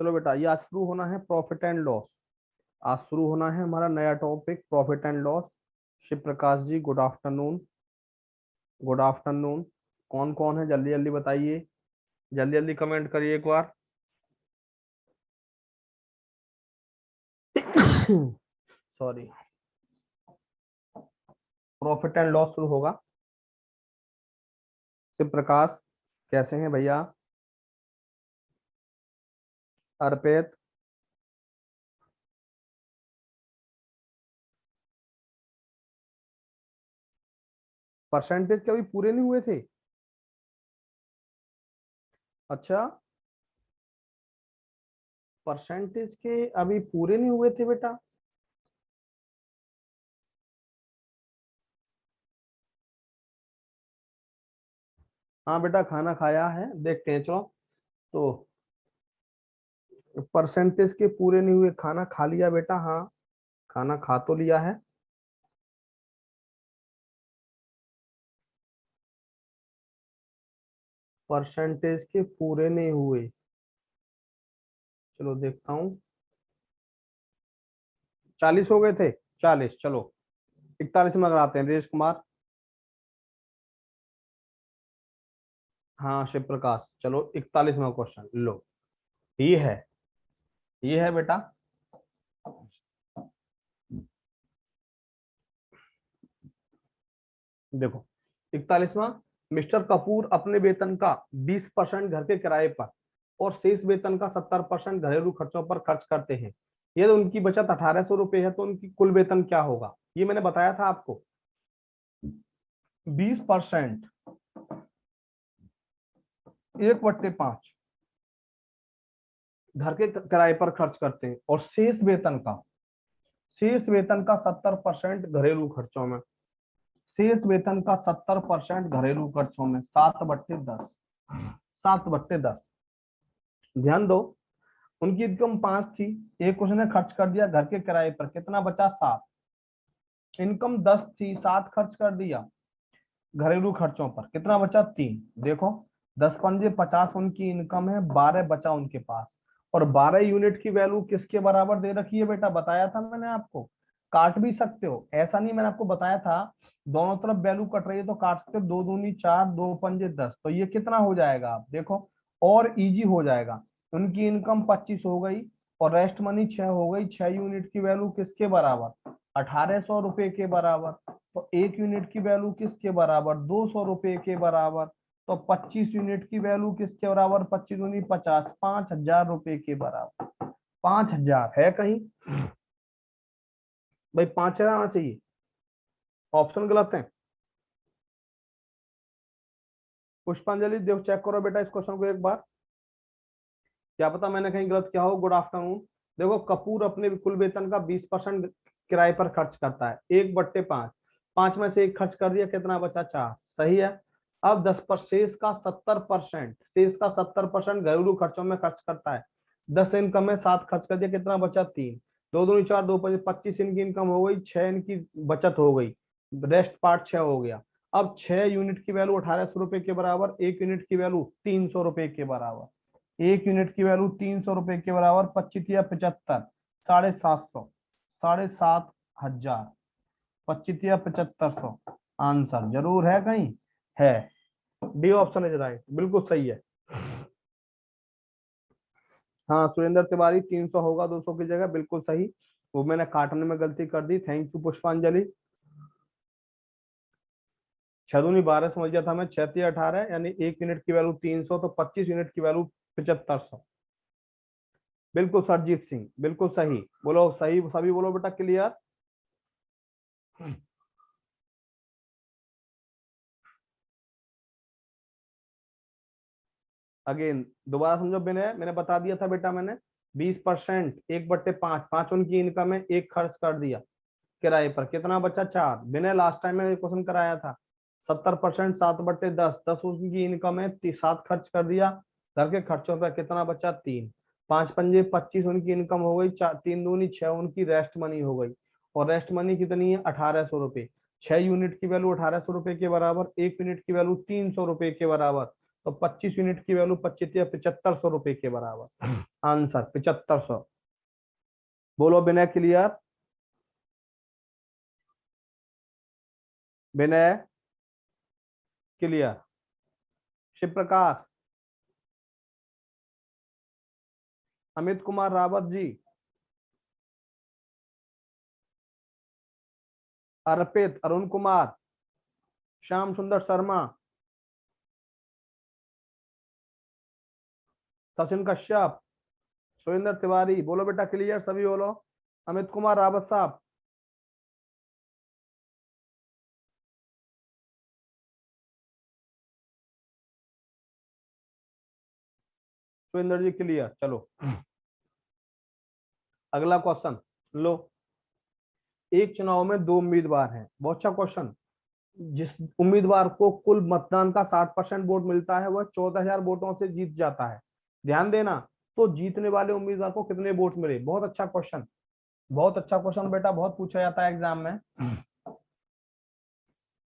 चलो बेटा, ये आज शुरू होना है प्रॉफिट एंड लॉस। आज शुरू होना है हमारा नया topic profit and loss. Shiv Prakash ji, good afternoon. Good afternoon. कौन कौन है जल्दी जल्दी बताइए, जल्दी जल्दी कमेंट करिए एक बार। सॉरी। प्रॉफिट एंड लॉस शुरू होगा। शिव प्रकाश कैसे हैं भैया? अर्पित, परसेंटेज कभी पूरे नहीं हुए थे? अच्छा, परसेंटेज के अभी पूरे नहीं हुए थे बेटा? हाँ बेटा, खाना खाया है, देखते हैं चलो। तो परसेंटेज के पूरे नहीं हुए, खाना खा लिया बेटा? हाँ, खाना खा तो लिया है। परसेंटेज के पूरे नहीं हुए, चलो देखता हूँ। 40 हो गए थे? 40, चलो 41 में अगर आते हैं नरेश कुमार। हाँ शिव प्रकाश, चलो 41वां क्वेश्चन लो। ये है, ये है बेटा। देखो 41वां, मिस्टर कपूर अपने वेतन का 20% घर के किराए पर और शेष वेतन का 70% घरेलू खर्चों पर खर्च करते हैं। यदि उनकी बचत 1800 रुपये है तो उनकी कुल वेतन क्या होगा? ये मैंने बताया था आपको। 20% 1/5 घर के किराए पर खर्च करते हैं और शेष वेतन का 70% घरेलू खर्चों में। शेष वेतन का 70% घरेलू खर्चों में, 7/10। 7/10। ध्यान दो, उनकी इनकम 5 थी, एक उसने खर्च कर दिया घर के किराए पर, कितना बचा? 7। इनकम 10 थी, 7 खर्च कर दिया घरेलू खर्चों पर, कितना बचा? 3। देखो 10×5 = 50 उनकी इनकम है, 12 बचा उनके पास। और 12 यूनिट की वैल्यू किसके बराबर दे रखी है बेटा? बताया था मैंने आपको। काट भी सकते हो, ऐसा नहीं, मैंने आपको बताया था दोनों तरफ वैल्यू कट रही है तो काट सकते हो। 2 दूनी 4, 2×5 = 10, तो ये कितना हो जाएगा आप देखो, और इजी हो जाएगा। उनकी इनकम 25 हो गई और रेस्ट मनी 6 हो गई। 6 यूनिट की वैल्यू किसके बराबर? 1800 रुपए के बराबर। तो 1 यूनिट की वैल्यू किसके बराबर? 200 रुपए के बराबर। तो 25 यूनिट की वैल्यू किसके बराबर? 25 दूनी 50, 5000 रुपए के बराबर। 5000 है कहीं भाई? 5000 आना चाहिए, ऑप्शन गलत है। पुष्पांजलि देखो, चेक करो बेटा इस क्वेश्चन को एक बार, क्या पता मैंने कहीं गलत किया हो। Good afternoon. देखो, कपूर अपने कुल वेतन का 20% किराए पर खर्च करता है, 1/5। 5 में से 1 खर्च कर दिया, कितना बचा? 4। सही है। अब 10% शेष का 70% घरेलू खर्चों में खर्च करता है। 10 इनकम में 7 खर्च कर दिया, कितना बचा? 3। 2 दूनी 4, 2×5 = 25 इनकी इनकम हो गई, 6 इनकी बचत हो गई, रेस्ट पार्ट 6 हो गया। अब 6 यूनिट की वैल्यू 1800 रुपए के बराबर, 1 यूनिट की वैल्यू 300 रुपए के बराबर। 1 यूनिट की वैल्यू 300 रुपए के बराबर, 25×75 750, 7500। 25×7500, आंसर जरूर है कहीं? है। डी ऑप्शन इज राइट, बिल्कुल सही है। हाँ सुरेंद्र तिवारी, 300 होगा 200 की जगह, बिल्कुल सही। वो मैंने काटने में गलती कर दी, थैंक यू पुष्पांजलि। 6 दूनी 12 समझ गया था मैं, 6×3 = 18, यानी 1 यूनिट की वैल्यू 300, तो 25 यूनिट की वैल्यू 7500। बिल्कुल सरजीत सिंह, बिल्कुल सही। बोलो सही, सभी बोलो बेटा, क्लियर। अगेन दोबारा समझो, मैंने मैंने बता दिया था बेटा, मैंने 20% 1/5, 5 उनकी इनकम है, 1 खर्च कर दिया किराए पर, कितना बचा? 4। मैंने लास्ट टाइम में क्वेश्चन कराया था। 70% 7/10, 10 उनकी इनकम है, 7 खर्च कर दिया घर के खर्चों पर, कितना बचा? 3। 5×5 = 25 उनकी इनकम हो गई, 4 3 दूनी 6 उनकी रेस्ट मनी हो गई। और रेस्ट मनी कितनी है? 1800 रुपए। 6 यूनिट की वैल्यू 1800 रुपए के बराबर, 1 यूनिट की वैल्यू 300 रुपए के बराबर। तो 25 यूनिट की वैल्यू 25 या 7500 रुपए के बराबर। आंसर 7500। बोलो विनय क्लियर? विनय क्लियर? शिव प्रकाश, अमित कुमार रावत जी, अर्पित, अरुण कुमार, श्याम सुंदर शर्मा, सचिन कश्यप, सुरेंद्र तिवारी, बोलो बेटा क्लियर सभी बोलो। अमित कुमार रावत साहब, सुरेंद्र जी क्लियर। चलो अगला क्वेश्चन लो। एक चुनाव में दो उम्मीदवार हैं, बहुत अच्छा क्वेश्चन। जिस उम्मीदवार को कुल मतदान का 60% वोट मिलता है वह 14,000 वोटों से जीत जाता है। ध्यान देना, तो जीतने वाले उम्मीदवार को कितने वोट मिले? बहुत अच्छा क्वेश्चन, बहुत अच्छा क्वेश्चन बेटा, बहुत पूछा जाता है एग्जाम में।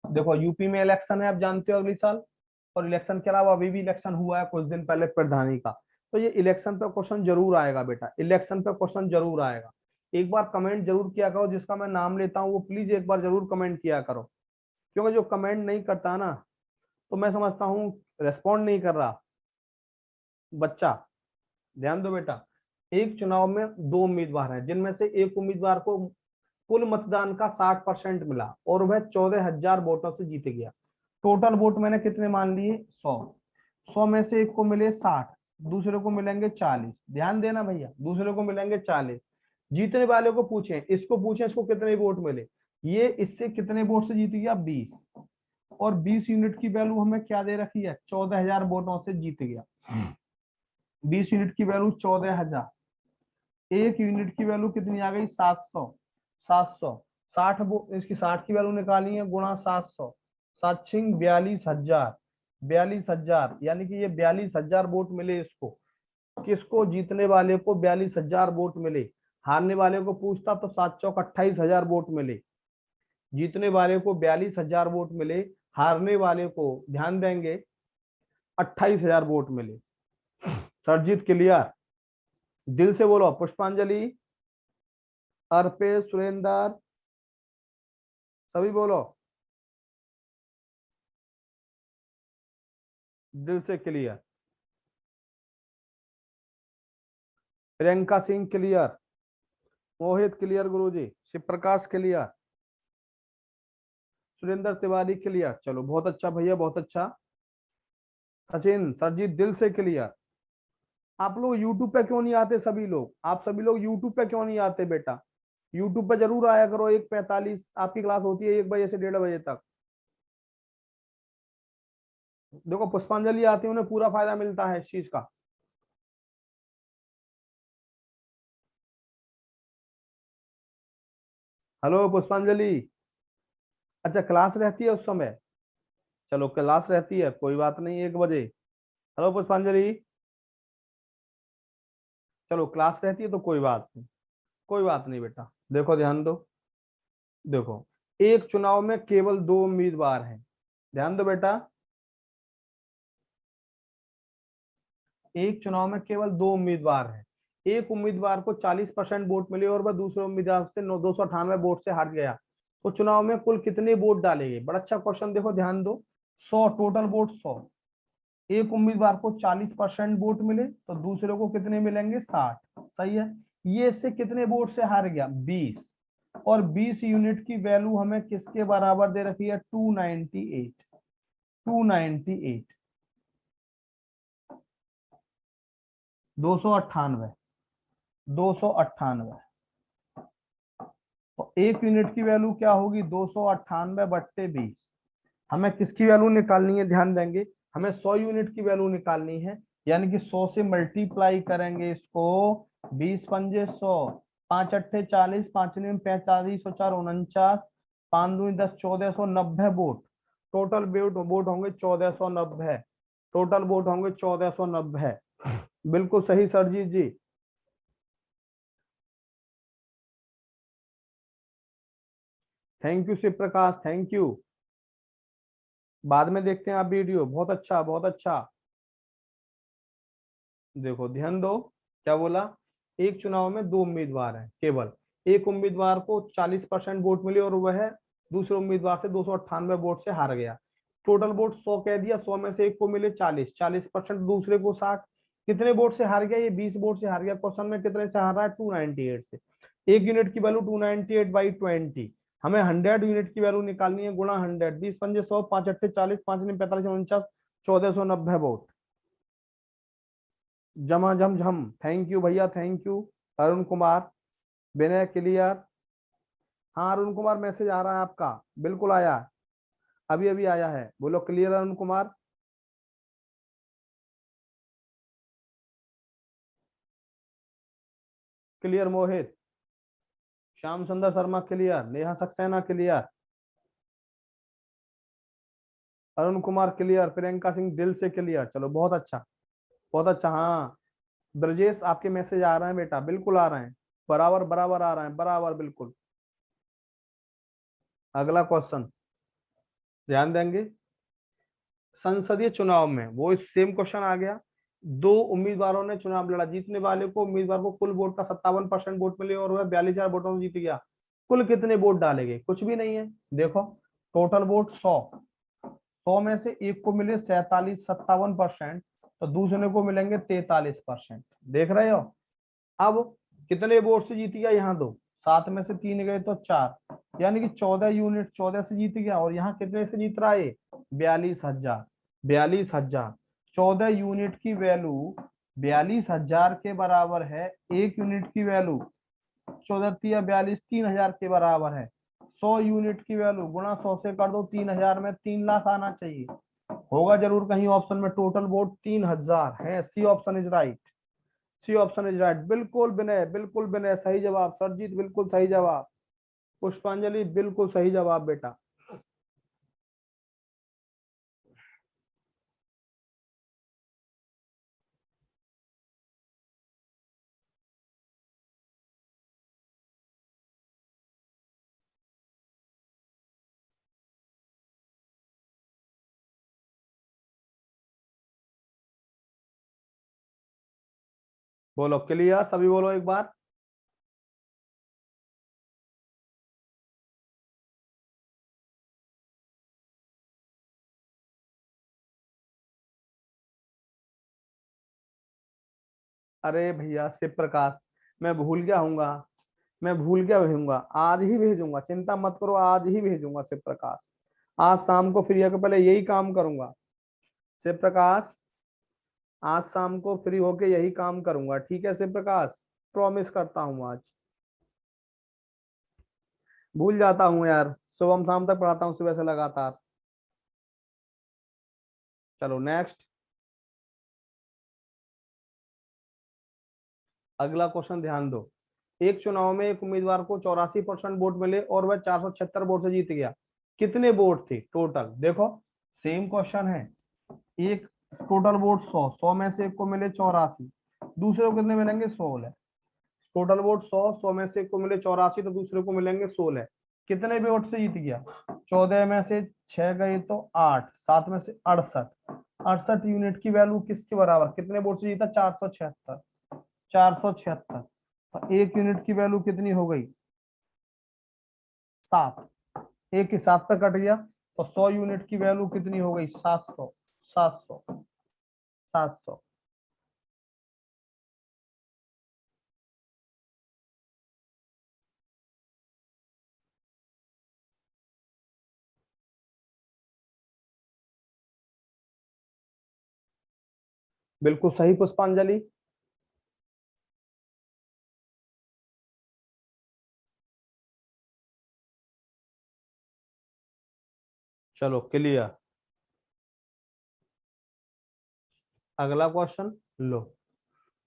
देखो यूपी में इलेक्शन है, आप जानते हो अगले साल, और इलेक्शन के अलावा अभी भी इलेक्शन हुआ है कुछ दिन पहले प्रधानी का। तो ये इलेक्शन पे क्वेश्चन जरूर आएगा बेटा, इलेक्शन पे क्वेश्चन जरूर आएगा। एक बार कमेंट जरूर किया करो, जिसका मैं नाम लेता हूँ वो प्लीज एक बार जरूर कमेंट किया करो, क्योंकि जो कमेंट नहीं करता ना, तो मैं समझता हूँ रेस्पॉन्ड नहीं कर रहा बच्चा। ध्यान दो बेटा, एक चुनाव में दो उम्मीदवार हैं, जिनमें से एक उम्मीदवार को कुल मतदान का 60% मिला और वह 14,000 वोटों से जीत गया। टोटल वोट मैंने कितने मान लिए? 100। 100 में से एक को मिले 60, दूसरे को मिलेंगे 40। ध्यान देना भैया, दूसरे को मिलेंगे 40। जीतने वाले को पूछे, इसको पूछे इसको कितने वोट मिले। ये इससे कितने वोट से जीत गया? 20। और 20 यूनिट की वैल्यू हमें क्या दे रखी है? 14,000 वोटों से जीत गया। 20 यूनिट की वैल्यू 14,000। एक यूनिट की वैल्यू कितनी आ गई? 700। 700, 60 इसकी 60 की वैल्यू निकाली है, गुणा 700, 7 छिंग 42,000। 42,000 यानी कि ये 42,000 वोट मिले इसको। किसको? जीतने वाले को 42,000 वोट मिले। हारने वाले को पूछता तो 7 चौक 28,000 वोट मिले। जीतने वाले को 42,000 वोट मिले, हारने वाले को ध्यान देंगे 28,000 वोट मिले। सरजीत क्लियर? दिल से बोलो। पुष्पांजलि, अर्पित, सुरेंद्र, सभी बोलो दिल से क्लियर। प्रियंका सिंह क्लियर, मोहित क्लियर, गुरुजी, शिव प्रकाश क्लियर, सुरेंद्र तिवारी क्लियर। चलो बहुत अच्छा भैया, बहुत अच्छा। सचिन सरजीत दिल से क्लियर। आप लोग यूट्यूब पे क्यों नहीं आते? सभी लोग, आप सभी लोग यूट्यूब पे क्यों नहीं आते बेटा? यूट्यूब पे जरूर आया करो। 1:45 आपकी क्लास होती है, 1 बजे से 1:30 बजे तक। देखो पुष्पांजलि आती है, उन्हें पूरा फायदा मिलता है इस चीज का। हेलो पुष्पांजलि, अच्छा क्लास रहती है उस समय? चलो क्लास रहती है, कोई बात नहीं, 1 बजे। हेलो पुष्पांजलि, चलो क्लास रहती है तो कोई बात नहीं, कोई बात नहीं बेटा। देखो ध्यान दो, देखो एक चुनाव में केवल दो उम्मीदवार हैं। ध्यान दो बेटा, एक चुनाव में केवल दो उम्मीदवार हैं। एक उम्मीदवार को 40% वोट मिले और वह दूसरे उम्मीदवार से 298 वोट से हार गया। तो चुनाव में कुल कितने वोट डाले गए? बड़ा अच्छा क्वेश्चन, देखो ध्यान दो। 100 टोटल वोट 100। एक उम्मीदवार को 40% वोट मिले तो दूसरे को कितने मिलेंगे? 60। सही है। ये इससे कितने वोट से हार गया? 20। और 20 यूनिट की वैल्यू हमें किसके बराबर दे रखी है? 298। 298, 298, 298। तो एक यूनिट की वैल्यू क्या होगी? 298/20। हमें किसकी वैल्यू निकालनी है? ध्यान देंगे, हमें 100 यूनिट की वैल्यू निकालनी है, यानी कि 100 से मल्टीप्लाई करेंगे इसको। 20 पंजे 100, 5 अट्ठे 40, 5 निम 45, 4 49, 5 दूनी 10, 1490 वोट। टोटल वोट होंगे 1490। टोटल वोट होंगे 1490। बिल्कुल सही Sarjeet ji. Thank you Shiv Prakash, thank you. बाद में देखते हैं आप वीडियो, बहुत अच्छा बहुत अच्छा। देखो ध्यान दो, क्या बोला, एक चुनाव में दो उम्मीदवार हैं केवल, एक उम्मीदवार को 40% वोट मिले और वह दूसरे उम्मीदवार से 298 वोट से हार गया। टोटल वोट 100 कह दिया, 100 में से एक को मिले 40, 40% दूसरे को 60, कितने वोट से हार गया, ये 20 वोट से हार गया। क्वेश्चन में कितने से हार रहा है, 298 से। एक यूनिट की वैल्यू 298/20, हमें 100 यूनिट की वैल्यू निकालनी है, गुणा 100, 20 पंजे 100, 5 अट्ठे 40, 5 ने 45, 49, 1490 वोट। जमा झम झम, थैंक यू भैया, thank you. Arun Kumar, Vinay clear. हाँ अरुण कुमार, मैसेज आ रहा है आपका, बिल्कुल आया, अभी अभी आया है, बोलो क्लियर अरुण कुमार। क्लियर मोहित, श्याम सुंदर Sharma clear, Neha Saxena clear, Arun Kumar clear, Priyanka Singh दिल से क्लियर। चलो बहुत अच्छा, बहुत अच्छा। हाँ ब्रजेश, आपके मैसेज आ रहे हैं बेटा, बिल्कुल आ रहे हैं, बराबर बराबर आ रहे हैं, बराबर बिल्कुल। अगला क्वेश्चन ध्यान देंगे, संसदीय चुनाव में वो सेम क्वेश्चन आ गया। दो उम्मीदवारों ने चुनाव लड़ा, जीतने वाले को उम्मीदवार को कुल वोट का 57% वोट मिले और वह 42,000 वोटों से जीत गया। कुल कितने वोट डाले गए, कुछ भी नहीं है। देखो टोटल वोट 100, 100 में से एक को मिले 47-57%, तो दूसरे को मिलेंगे 43%। देख रहे हो, अब कितने वोट से जीत गया, यहाँ दो, 7 में से 3 गए तो 4, यानी कि 14 यूनिट 14 से जीत गया। और यहाँ कितने से जीत रहा है, 42,000, 42,000। 14 यूनिट की वैल्यू 42,000 के बराबर है, एक यूनिट की वैल्यू 14 या 42, 3,000 के बराबर है। 100 यूनिट की वैल्यू गुणा 100 से कर दो, 3,000 में 3 लाख आना चाहिए, होगा जरूर कहीं ऑप्शन में। टोटल वोट 3,000 है, C option is right, C option is right. बिल्कुल विनय, बिल्कुल विनय, सही जवाब। सरजीत बिल्कुल सही जवाब, पुष्पांजलि बिल्कुल सही जवाब बेटा। बोलो क्लियर, सभी बोलो एक बार। अरे भैया शिव प्रकाश, मैं भूल गया हूँगा, मैं भूल गया भेजूंगा, आज ही भेजूंगा, चिंता मत करो, आज ही भेजूंगा शिव प्रकाश। आज शाम को फ्री होकर पहले यही काम करूंगा शिव प्रकाश, आज शाम को फ्री होके यही काम करूंगा, ठीक है शिव प्रकाश, प्रॉमिस करता हूँ आज। भूल जाता हूँ यार, सुबह शाम तक पढ़ाता हूँ सुबह से लगातार। चलो नेक्स्ट, अगला क्वेश्चन ध्यान दो। एक चुनाव में एक उम्मीदवार को 84% वोट मिले और वह 476 वोट से जीत गया। कितने वोट थे टोटल, देखो सेम क्वेश्चन है। एक टोटल वोट 100, 100 में से एक को मिले 84, दूसरे को कितने मिलेंगे, 16। टोटल वोट 100, 100 में से एक को मिले 84, तो दूसरे को मिलेंगे 16। कितने भी वोट से जीत गया, 14 में से 6 गए तो 8, 7 में से 68, 68 यूनिट की वैल्यू किसके बराबर, कितने वोट से जीता, 476, 476। तो एक यूनिट की वैल्यू कितनी हो गई, 7, एक के 7 पे कट गया, तो 100 यूनिट की वैल्यू कितनी हो गई, 700, 700, 700। बिल्कुल सही पुष्पांजलि। चलो क्लियर, अगला क्वेश्चन लो।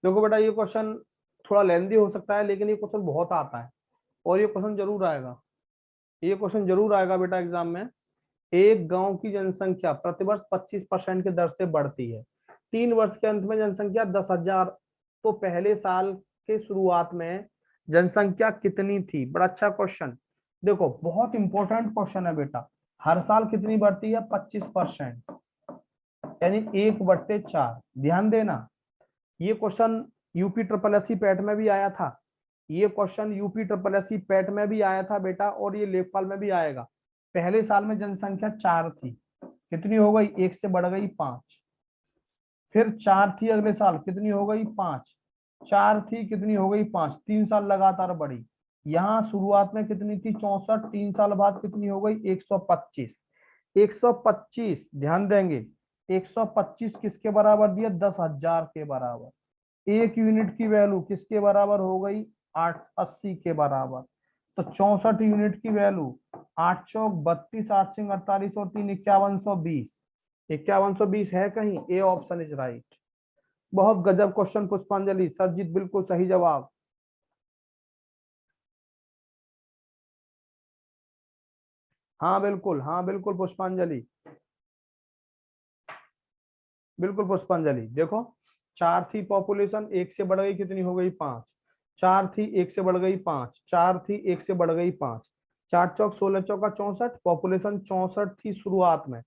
देखो बेटा ये क्वेश्चन थोड़ा लेंदी हो सकता है, लेकिन ये क्वेश्चन बहुत आता है और ये क्वेश्चन जरूर आएगा, ये क्वेश्चन जरूर आएगा बेटा एग्जाम में। एक गांव की जनसंख्या प्रतिवर्ष 25% के दर से बढ़ती है, 3 वर्ष के अंत में जनसंख्या 10,000, तो पहले साल के शुरुआत में जनसंख्या कितनी थी। बड़ा अच्छा क्वेश्चन, देखो बहुत इंपॉर्टेंट क्वेश्चन है बेटा। हर साल कितनी बढ़ती है, 25%, यानी 1/4। ध्यान देना, ये question UP triple S C PET में भी आया था, ये question UP triple S C PET में भी आया था बेटा, और ये लेखपाल में भी आएगा। पहले साल में जनसंख्या 4 थी, कितनी हो गई, 1 से बढ़ गई 5। फिर 4 थी, अगले साल कितनी हो गई, 5। 4 थी, कितनी हो गई, 5। 3 साल लगातार बढ़ी। यहाँ शुरुआत में कितनी थी, 64। 3 साल बाद कितनी हो गई, 125। 125 ध्यान देंगे, 125 किसके बराबर दिया, 10,000 के बराबर। एक यूनिट की वैल्यू किसके बराबर हो गई, 880 के बराबर। तो 64 यूनिट की वैल्यू 8 चौक 32, 8 सिंह 48 और 3 5120। 5120 है कहीं, ए ऑप्शन इज राइट। बहुत गजब क्वेश्चन पुष्पांजलि, सरजीत बिल्कुल सही जवाब। हाँ बिल्कुल पुष्पांजलि, बिल्कुल पुष्पांजलि। देखो 4 थी पॉपुलेशन, 1 से बढ़ गई, कितनी हो गई, 5। 4 थी, 1 से बढ़ गई 5। 4 थी, 1 से बढ़ गई 5। 4 चौक 16 चौका 64, पॉपुलेशन 64 थी शुरुआत में।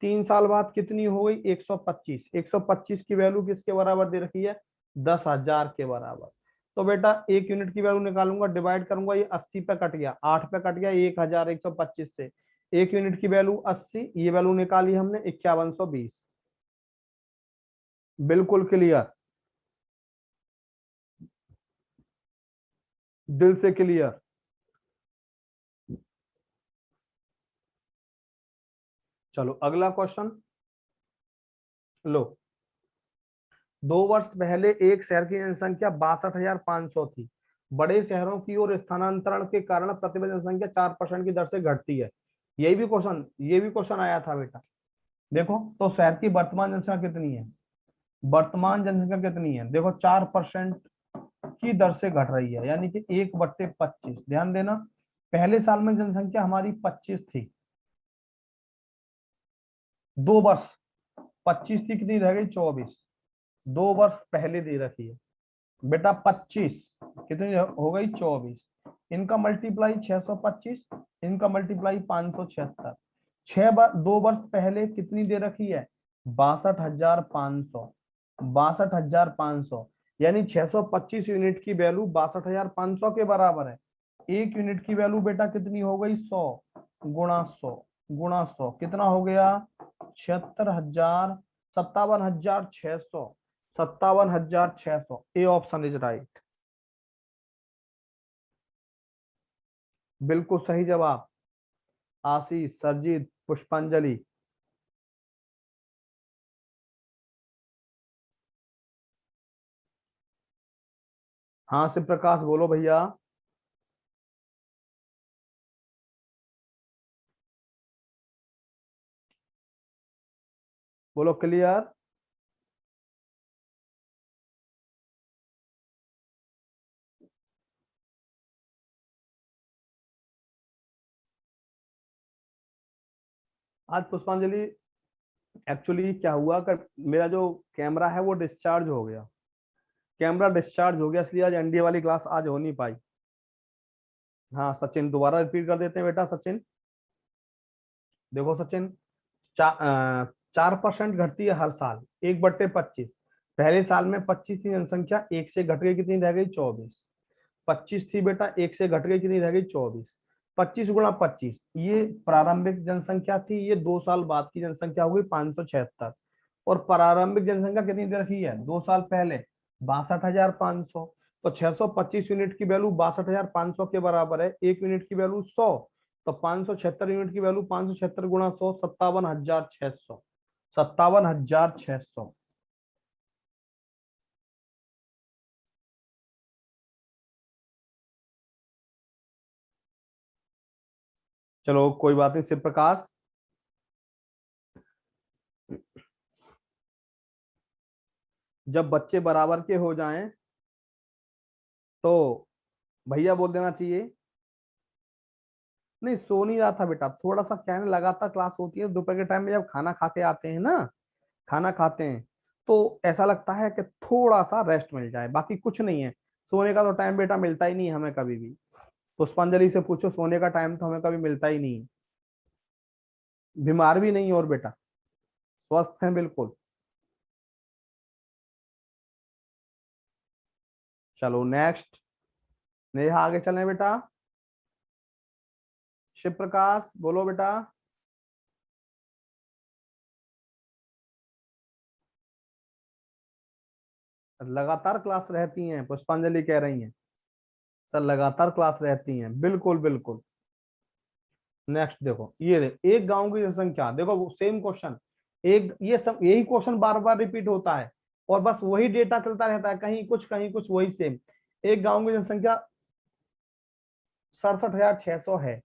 3 साल बाद कितनी हो गई, 125। 125 की वैल्यू किसके बराबर दे रखी है, 10,000 के बराबर। तो बेटा एक यूनिट की वैल्यू निकालूंगा, डिवाइड करूंगा, ये 80 पे कट गया, 8 पे कट गया, 1125 से। एक यूनिट की वैल्यू 80, ये वैल्यू निकाली हमने 5120। बिल्कुल क्लियर, दिल से क्लियर। चलो अगला क्वेश्चन लो। 2 वर्ष पहले एक शहर की जनसंख्या 62,500 थी। बड़े शहरों की ओर स्थानांतरण के कारण प्रतिवर्ष जनसंख्या 4% की दर से घटती है। ये भी क्वेश्चन आया था बेटा। देखो तो शहर की वर्तमान जनसंख्या कितनी है, वर्तमान जनसंख्या कितनी है, देखो 4% की दर से घट रही है, यानी कि 1/25। ध्यान देना, पहले साल में जनसंख्या हमारी 25 थी, 2 वर्ष 25 थी, कितनी रह गई, 24। 2 वर्ष पहले दे रखी है बेटा, 25 कितनी हो गई, 24। इनका मल्टीप्लाई 625, इनका मल्टीप्लाई 576। 6 बार 2 वर्ष पहले कितनी दे रखी है, 62,500। 62,500 यानी 625 यूनिट की वैल्यू 62,500 के बराबर है। एक यूनिट की वैल्यू बेटा कितनी हो गई, 100 गुणा 100 गुणा 100, कितना हो गया, 76,000, 57,600। 57,600, ए ऑप्शन इज राइट, बिल्कुल सही जवाब। आशीष, सरजीत, पुष्पांजलि। हाँ शिव प्रकाश बोलो भैया। बोलो क्लियर। आज पुष्पांजलि एक्चुअली क्या हुआ कर, मेरा जो कैमरा है वो डिस्चार्ज हो गया, कैमरा डिस्चार्ज हो गया, इसलिए आज एनडीए वाली क्लास आज हो नहीं पाई। हाँ सचिन, दोबारा रिपीट कर देते हैं बेटा। सचिन देखो सचिन, 4% घटती है हर साल, 1/25। पहले साल में 25 थी जनसंख्या, 1 से घट गई, कितनी रह गई, 24। 25 थी बेटा, 1 से घट गई, कितनी रह गई, 24। 25 गुणा 25, ये प्रारंभिक जनसंख्या थी, ये 2 साल बाद की जनसंख्या हो गई 576। और प्रारंभिक जनसंख्या कितनी दे रखी है, 2 साल पहले 62,500। तो 625 यूनिट की वैल्यू 62,500 के बराबर है, एक यूनिट की वैल्यू 100। तो 576 यूनिट की वैल्यू 576 गुणा 100, 57,600। 57,600। चलो कोई बात नहीं शिव प्रकाश। जब बच्चे बराबर के हो जाएं तो भैया बोल देना चाहिए। नहीं सो नहीं रहा था बेटा, थोड़ा सा क्या है ना, लगातार क्लास होती है, दोपहर के टाइम में जब खाना खा के आते हैं ना, खाना खाते हैं तो ऐसा लगता है कि थोड़ा सा रेस्ट मिल जाए, बाकी कुछ नहीं है। सोने का तो टाइम बेटा मिलता ही नहीं है हमें कभी भी। पुष्पांजलि से पूछो, सोने का टाइम तो हमें कभी मिलता ही नहीं है। बीमार भी नहीं और बेटा, स्वस्थ हैं बिल्कुल। चलो नेक्स्ट, नेहा आगे चलें बेटा। शिव प्रकाश बोलो बेटा। लगातार क्लास रहती हैं, पुष्पांजलि कह रही हैं सर लगातार क्लास रहती हैं, बिल्कुल बिल्कुल। नेक्स्ट देखो, एक गांव की जनसंख्या, देखो सेम क्वेश्चन, एक ये सब यही क्वेश्चन बार बार रिपीट होता है और बस वही डेटा चलता रहता है, कहीं कुछ वही सेम। एक गांव की जनसंख्या 67,600 है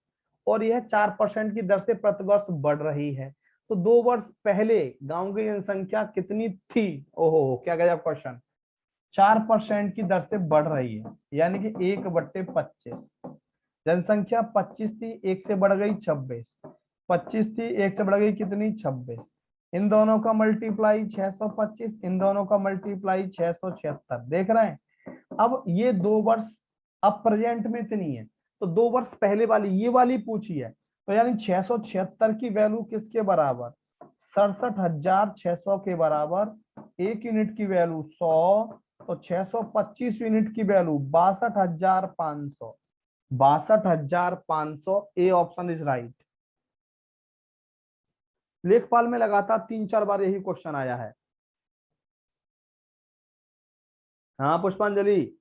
और यह 4% की दर से प्रतिवर्ष बढ़ रही है, तो 2 वर्ष पहले गांव की जनसंख्या कितनी थी? ओहो क्या गजब क्वेश्चन। 4% की दर से बढ़ रही है, यानी कि 1/25। जनसंख्या 25 थी, 1 से बढ़ गई 26। 25 थी, 1 से बढ़ गई कितनी? 26। इन दोनों का मल्टीप्लाई 625, इन दोनों का मल्टीप्लाई 676। देख रहे हैं? अब ये 2 वर्ष अब प्रेजेंट में इतनी है, तो 2 वर्ष पहले वाली ये वाली पूछी है, तो यानी 676 की वैल्यू किसके बराबर? 67,600 के बराबर। 1 यूनिट की वैल्यू 100, तो 625 यूनिट की value 62,500। 62,500, A option is right. लेखपाल में लगातार 3-4 बार यही क्वेश्चन आया है। हाँ पुष्पांजलि,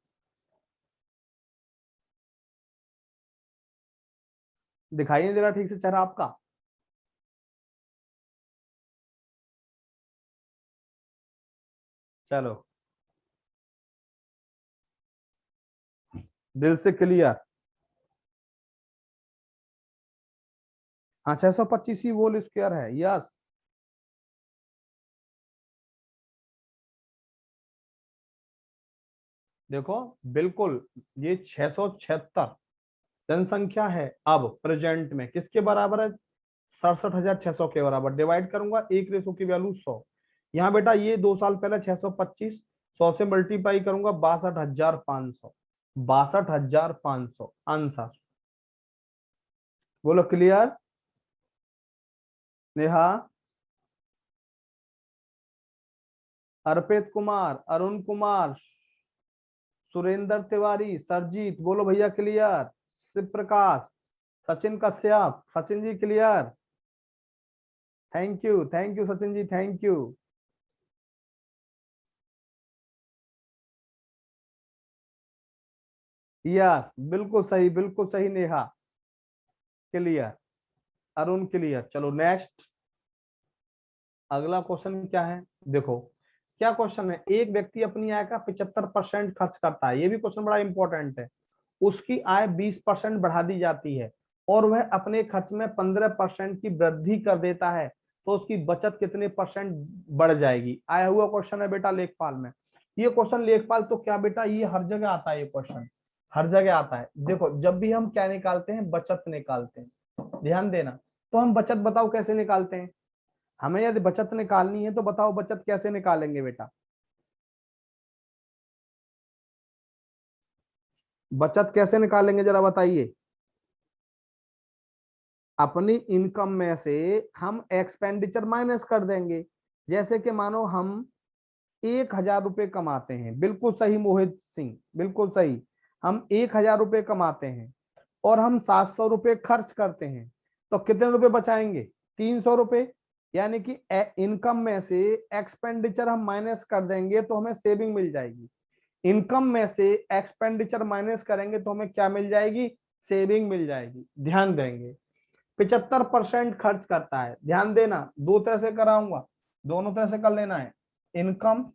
दिखाई नहीं दे रहा ठीक से चेहरा आपका? चलो दिल से क्लियर। हाँ 625 ही होल स्क्वायर है, यस। देखो बिल्कुल, ये 676 जनसंख्या है अब प्रेजेंट में, किसके बराबर है? 67,600 के बराबर। डिवाइड करूंगा, 1 रेशो की वैल्यू 100। यहाँ बेटा ये 2 साल पहले 625, 100 से मल्टीप्लाई करूंगा 62,500। 62,500 आंसर। बोलो क्लियर? नेहा, अर्पित कुमार, अरुण कुमार, सुरेंद्र तिवारी, सरजीत बोलो भैया clear. Shiv Prakash, Sachin Kashyap, Sachin ji clear. Thank you Sachin ji, thank you. Yes बिल्कुल सही नेहा, क्लियर। अरुण क्लियर। चलो नेक्स्ट, अगला क्वेश्चन क्या है? देखो क्या क्वेश्चन है, एक व्यक्ति अपनी आय का 75% खर्च करता है, ये भी क्वेश्चन बड़ा इंपॉर्टेंट है। उसकी आय 20% बढ़ा दी जाती है और वह अपने खर्च में 15% की वृद्धि कर देता है, तो उसकी बचत कितने परसेंट बढ़ जाएगी? आया हुआ क्वेश्चन है बेटा लेखपाल में। ये क्वेश्चन लेखपाल तो क्या बेटा, ये हर जगह आता है, ये क्वेश्चन हर जगह आता है। देखो जब भी हम क्या निकालते हैं, बचत निकालते हैं, ध्यान देना। तो हम बचत बताओ कैसे निकालते हैं? हमें यदि बचत निकालनी है तो बताओ बचत कैसे निकालेंगे बेटा? बचत कैसे निकालेंगे जरा बताइए। अपनी इनकम में से हम एक्सपेंडिचर माइनस कर देंगे। जैसे कि मानो हम 1,000 रुपए कमाते हैं, बिल्कुल सही मोहित सिंह, बिल्कुल सही। हम 1,000 रुपए कमाते हैं और हम 700 रुपए खर्च करते हैं, तो कितने रुपए बचाएंगे? 300 रुपए। यानी कि इनकम में से एक्सपेंडिचर हम माइनस कर देंगे तो हमें सेविंग मिल जाएगी। इनकम में से एक्सपेंडिचर माइनस करेंगे तो हमें क्या मिल जाएगी? सेविंग मिल जाएगी। ध्यान देंगे, 75% खर्च करता है। ध्यान देना, दो तरह से कराऊंगा, दोनों तरह से कर लेना है। Income,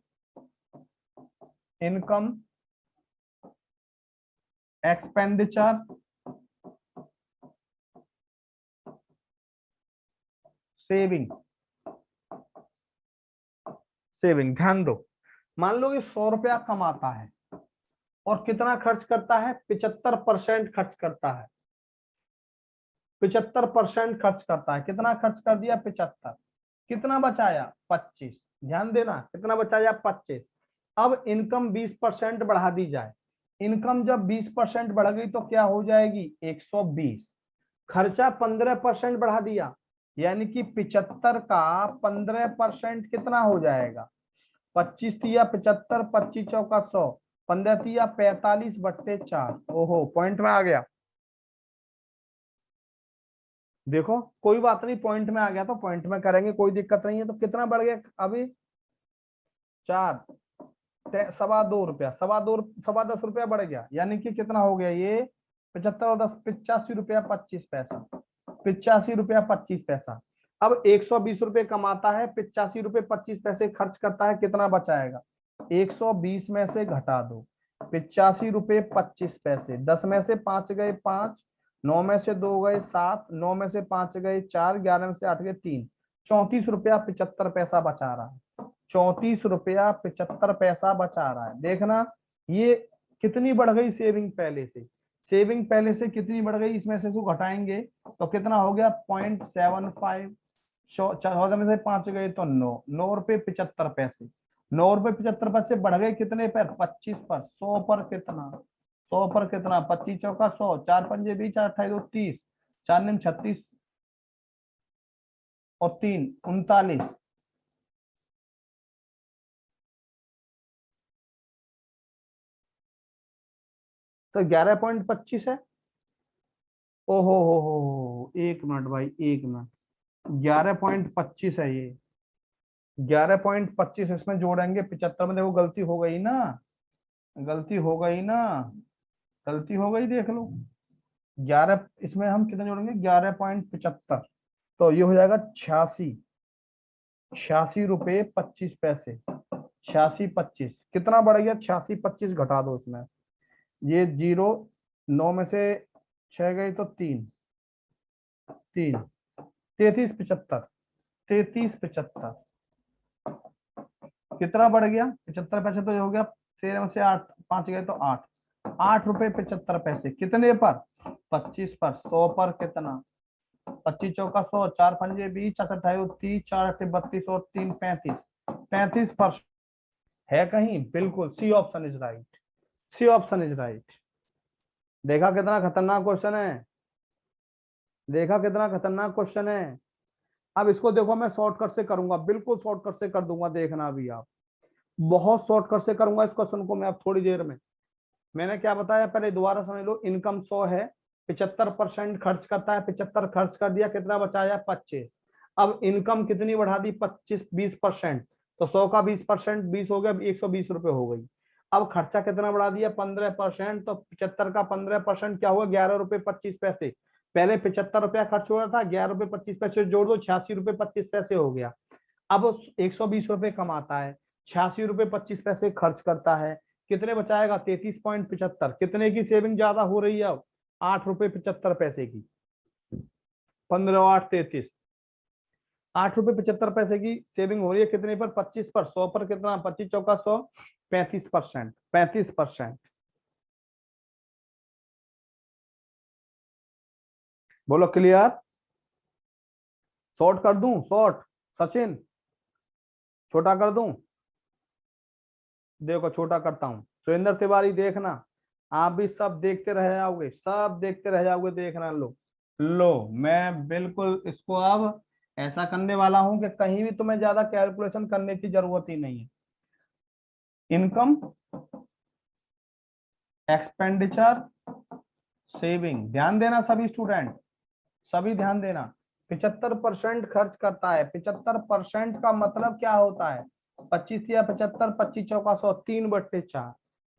income expenditure saving, saving. ध्यान दो, मान लो ये 100 रुपया कमाता है और कितना खर्च करता है? 75% खर्च करता है। 75% खर्च करता है, कितना खर्च कर दिया? 75। कितना बचाया? 25। ध्यान देना, कितना बचाया? 25। अब इनकम 20% बढ़ा दी जाए, इनकम जब 20% बढ़ गई तो क्या हो जाएगी? 120। खर्चा 15% बढ़ा दिया, यानी कि 75 का 15% कितना हो जाएगा? 25 दिया 75, 25 चौका 100, 15 45 बट्टे 4। ओहो, पॉइंट में आ गया। देखो कोई बात नहीं, पॉइंट में आ गया तो पॉइंट में करेंगे, कोई दिक्कत नहीं है। तो कितना बढ़ गया अभी? 4, 2.25 रुपया, 2.25 बढ़ गया, यानी कि कितना हो गया ये? 75 और 10, 85 रुपया 25 पैसा। 85 रुपया 25 पैसा। अब 120 रुपये कमाता है, 85 रुपये 25 पैसे खर्च करता है, कितना बचाएगा? 120 में से घटा दो 85 रुपये 25 पैसे। 10 में से 5 गए 5, 9 में से 2 गए 7, 9 में से 5 गए 4, 11 में से 8 गए 3। 34 रुपया 75 पैसा बचा रहा है। 34 रुपया 75 पैसा बचा रहा है। देखना ये कितनी बढ़ गई सेविंग पहले से। सेविंग पहले से कितनी बढ़ गई, इसमें से इसको घटाएंगे तो कितना हो गया? 0.75। 14 में से 5 गए तो 9, 9 रुपये 75 पैसे। 9 रुपये 75 पैसे बढ़ गए कितने पर? 25 पर। 100 पर कितना? 100 पर कितना? 25 चौका 100, 4 पंजे 20, 4 28 30, 4 निम 36 और 3 39। तो 11.25 है। ओहो हो, 1 मिनट भाई, 1 मिनट। 11.25 है ये। 11.25 इसमें जोड़ेंगे 75 में। देखो गलती हो गई ना, गलती हो गई ना, गलती हो गई, देख लो। 11 इसमें हम कितना जोड़ेंगे? 11.75। तो ये हो जाएगा 86। 86 रुपये 25 पैसे। 86 25 कितना बढ़ गया? 86 25 घटा दो इसमें। ये 0, 9 में से 6 गई तो 3, 3, 33 75। 33 75 कितना बढ़ गया? 75 पैसे तो ये हो गया। 13 में से 8, 5 गए तो 8। 8 रुपये 75 पैसे कितने पर? 25 पर। 100 पर कितना? 25 चौका 100, 4 पंजे 20, 4 28 30, 4 8 32 और 3 35। 35 पर है कहीं? बिल्कुल, C option is right. C option is right. देखा कितना खतरनाक क्वेश्चन है? देखा कितना खतरनाक क्वेश्चन है? अब इसको देखो, मैं शॉर्टकट से करूंगा, बिल्कुल शॉर्टकट से कर दूंगा, देखना अभी आप। बहुत शॉर्टकट से करूंगा इस क्वेश्चन को मैं अब थोड़ी देर में। मैंने क्या बताया पहले दोबारा समझ लो। इनकम 100 है, 75% खर्च करता है, 75 खर्च कर दिया, कितना बचाया? 25। अब इनकम कितनी बढ़ा दी? 20%। तो 100 का 20%, 20 हो गया, 120 रुपये हो गई। अब खर्चा कितना बढ़ा दिया? 15%। तो 75 का 15% क्या हुआ? 11 रुपये 25 पैसे। पहले 75 रुपया खर्च हो रहा था, 11 रुपये 25 पैसे जोड़ दो, 86 रुपये 25 पैसे हो गया। अब 120 रुपये कमाता है, 86 रुपये 25 पैसे खर्च करता है, कितने बचाएगा? 33.75। कितने की सेविंग ज्यादा हो रही है अब? 8 रुपये 75 पैसे की। 15 8 33। 8 रुपये 75 पैसे की सेविंग हो रही है, कितने पर? 25 पर। 100 पर कितना? 25 चौका 100, 35%। 35%। बोलो क्लियर? शॉर्ट कर दूं? शॉर्ट सचिन, छोटा कर दूं? देखो छोटा करता हूं। सुरेंद्र तिवारी देखना, आप भी सब देखते रह जाओगे, सब देखते रह जाओगे, देखना। लो लो, मैं बिल्कुल इसको अब ऐसा करने वाला हूं कि कहीं भी तुम्हें ज्यादा कैलकुलेशन करने की जरूरत ही नहीं है। इनकम, एक्सपेंडिचर, सेविंग, ध्यान देना सभी स्टूडेंट, सभी ध्यान देना। 75% खर्च करता है। 75% का मतलब क्या होता है? 25 या 75, 25 चौका 100, 3/4।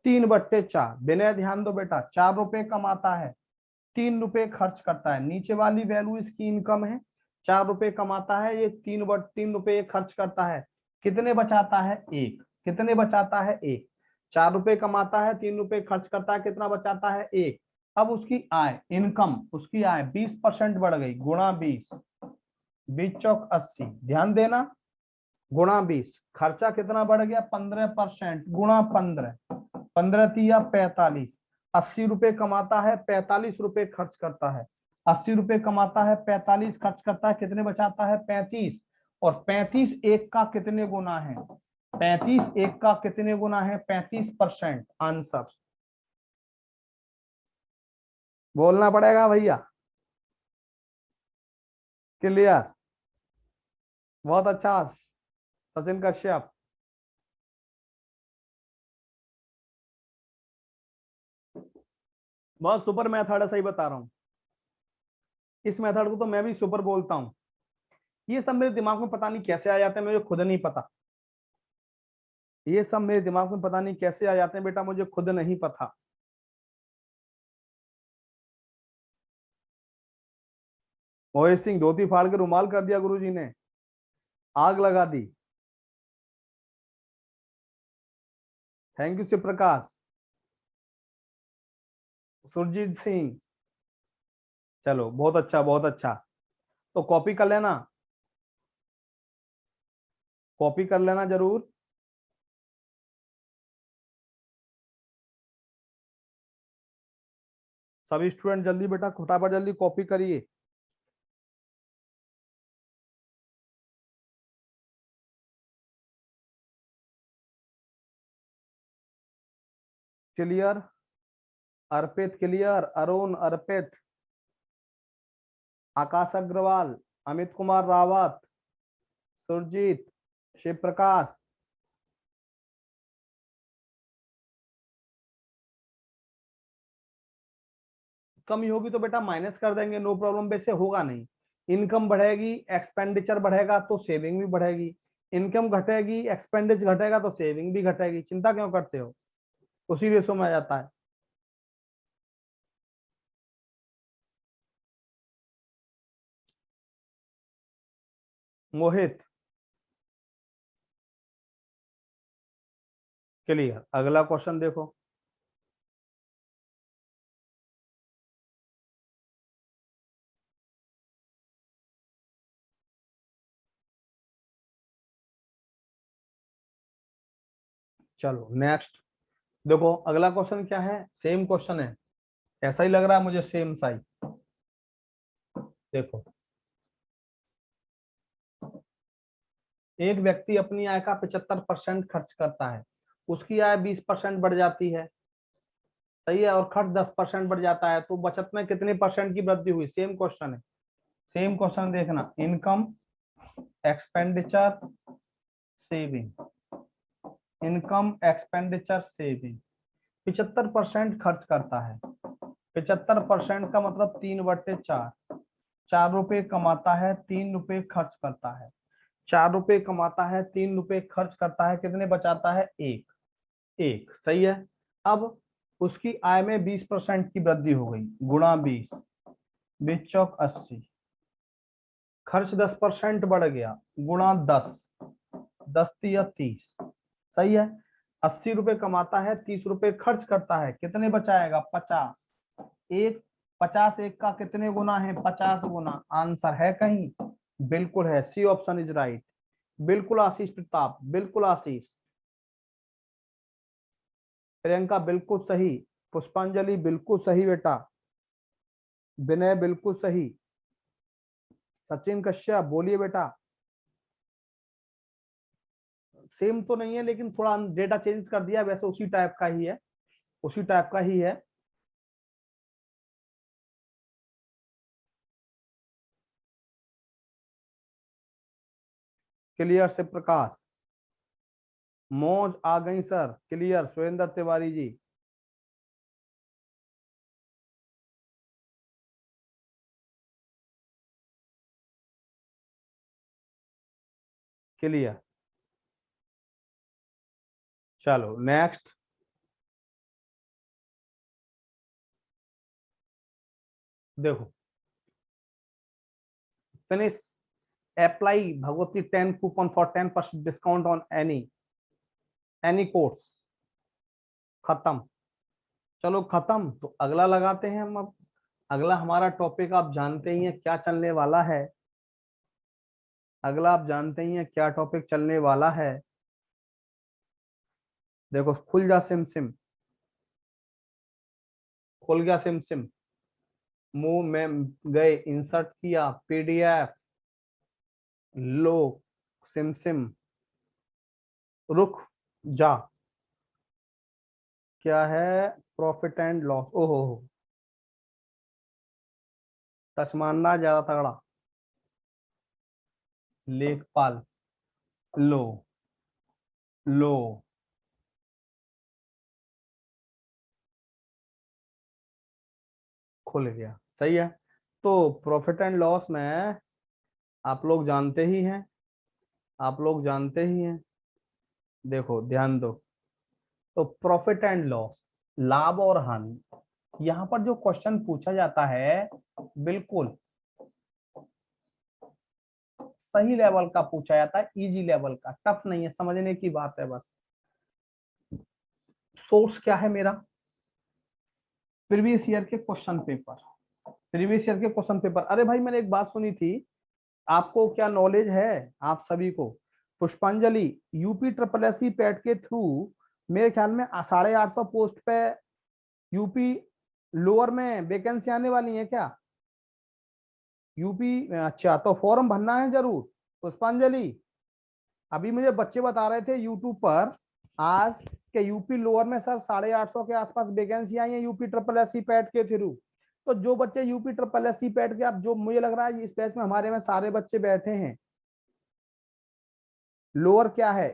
3/4। विनय ध्यान दो बेटा, 4 रुपए कमाता है, 3 रुपए खर्च करता है। नीचे वाली वैल्यू इसकी इनकम है। 4 रुपए कमाता है, ये 3 रुपए खर्च करता है, कितने बचाता है? 1। कितने बचाता है? 1। 4 रुपए कमाता है, 3 रुपए खर्च करता है, कितना बचाता है? 1। अब उसकी आय, इनकम, उसकी आय 20% बढ़ गई, गुणा 20। 20 चौक 80, ध्यान देना, गुणा 20। खर्चा कितना बढ़ गया? 15%, गुणा 15। 15 तिया 45। 80 रुपए कमाता है, 45 रुपए खर्च करता है। 80 रुपए कमाता है, 45 खर्च करता है, कितने बचाता है? 35। और 35 1 का कितने गुना है? 35 1 का कितने गुना है? 35%। आंसर बोलना पड़ेगा भैया। क्लियर? बहुत अच्छा सचिन कश्यप। बहुत सुपर मेथड है, सही बता रहा हूँ। इस मेथड को तो मैं भी सुपर बोलता हूँ। ये सब मेरे दिमाग में पता नहीं कैसे आ जाते हैं, मुझे खुद नहीं पता। ये सब मेरे दिमाग में पता नहीं कैसे आ जाते हैं बेटा, मुझे खुद नहीं पता। मोहित सिंह धोती फाड़ के रुमाल कर दिया गुरुजी ने, आग लगा दी। थैंक यू शिव प्रकाश। सुरजीत सिंह, चलो बहुत अच्छा बहुत अच्छा। तो कॉपी कर लेना, कॉपी कर लेना जरूर। सभी स्टूडेंट जल्दी बेटा फटाफट जल्दी कॉपी करिए। क्लियर? अर्पित क्लियर, अरुण, अर्पित, आकाश अग्रवाल, अमित कुमार रावत, सुरजीत, शिव प्रकाश। कमी होगी तो बेटा माइनस कर देंगे, नो प्रॉब्लम, वैसे होगा नहीं। इनकम बढ़ेगी, एक्सपेंडिचर बढ़ेगा तो सेविंग भी बढ़ेगी। इनकम घटेगी, एक्सपेंडिचर घटेगा तो सेविंग भी घटेगी। चिंता क्यों करते हो, उसी रेशो में आ जाता है। मोहित, क्लियर। अगला क्वेश्चन देखो। चलो नेक्स्ट देखो, अगला क्वेश्चन क्या है, सेम क्वेश्चन है। ऐसा ही लग रहा है मुझे, सेम सा ही। देखो, एक व्यक्ति अपनी आय का 75% खर्च करता है, उसकी आय 20% बढ़ जाती है, सही है, और खर्च 10% बढ़ जाता है, तो बचत में कितने परसेंट की वृद्धि हुई? सेम क्वेश्चन है, सेम क्वेश्चन देखना। Income, expenditure, saving, income, expenditure, saving. 75% खर्च करता है, 75% का मतलब 3/4। 4 रुपए कमाता है, 3 रुपए खर्च करता है। 4 रुपए कमाता है, 3 रुपए खर्च करता है, कितने बचाता है? एक। एक, सही है। अब उसकी आय में 20% की वृद्धि हो गई, गुणा 20, 20 चौक 80। खर्च 10% बढ़ गया, गुणा 10, 10 तिया 30, सही है। 80 रुपए कमाता है, 30 रुपए खर्च करता है, कितने बचाएगा? 50। एक, 50 एक का कितने गुना है? 50 गुना। आंसर है कहीं? बिल्कुल है, सी ऑप्शन इज राइट। बिल्कुल आशीष प्रताप, बिल्कुल आशीष। प्रियंका बिल्कुल सही, पुष्पांजलि बिल्कुल सही बेटा, विनय बिल्कुल सही, सचिन कश्यप बोलिए बेटा। सेम तो नहीं है, लेकिन थोड़ा डेटा चेंज कर दिया, वैसे उसी टाइप का ही है, उसी टाइप का ही है। क्लियर से प्रकाश, मौज आ गई sir, clear Surendra Tiwari ji. Clear. चलो नेक्स्ट देखो, finish apply Bhagwati 10 coupon for 10% discount on any course. खत्म। चलो खत्म, तो अगला लगाते हैं हम अब। अगला हमारा टॉपिक आप जानते ही हैं क्या चलने वाला है। अगला आप जानते ही हैं क्या टॉपिक चलने वाला है। देखो, खुल जा सिम सिम, खुल गया सिम सिम। मुंह में गए, इंसर्ट किया पीडीएफ, लो सिम सिम, रुक जा। क्या है? Profit and loss. ओहो हो, टच मारना ज्यादा तगड़ा। लेखपाल, लो, लो, खुल गया, सही है। तो प्रॉफिट एंड लॉस में आप लोग जानते ही हैं, आप लोग जानते ही हैं, देखो ध्यान दो। तो प्रॉफिट एंड लॉस, लाभ और हानि, यहां पर जो क्वेश्चन पूछा जाता है बिल्कुल सही लेवल का पूछा जाता है, इजी लेवल का, टफ नहीं है, समझने की बात है बस। सोर्स क्या है मेरा? प्रीवियस ईयर के क्वेश्चन पेपर, प्रीवियस ईयर के क्वेश्चन पेपर। अरे भाई मैंने एक बात सुनी थी, आपको क्या नॉलेज है आप सभी को? Pushpanjali, UP triple S C PET के थ्रू मेरे ख्याल में 850 पोस्ट पे यूपी लोअर में वैकेंसी आने वाली है क्या? यूपी, अच्छा तो फॉर्म भरना है जरूर। पुष्पांजलि, अभी मुझे बच्चे बता रहे थे यूट्यूब पर आज के यूपी लोअर में सर 850 के आसपास वैकेंसी आई है UP triple S C PET के थ्रू। तो जो बच्चे UP triple S C PET के, अब जो मुझे लग रहा है इस बैच में हमारे में सारे बच्चे बैठे हैं, लोअर क्या है,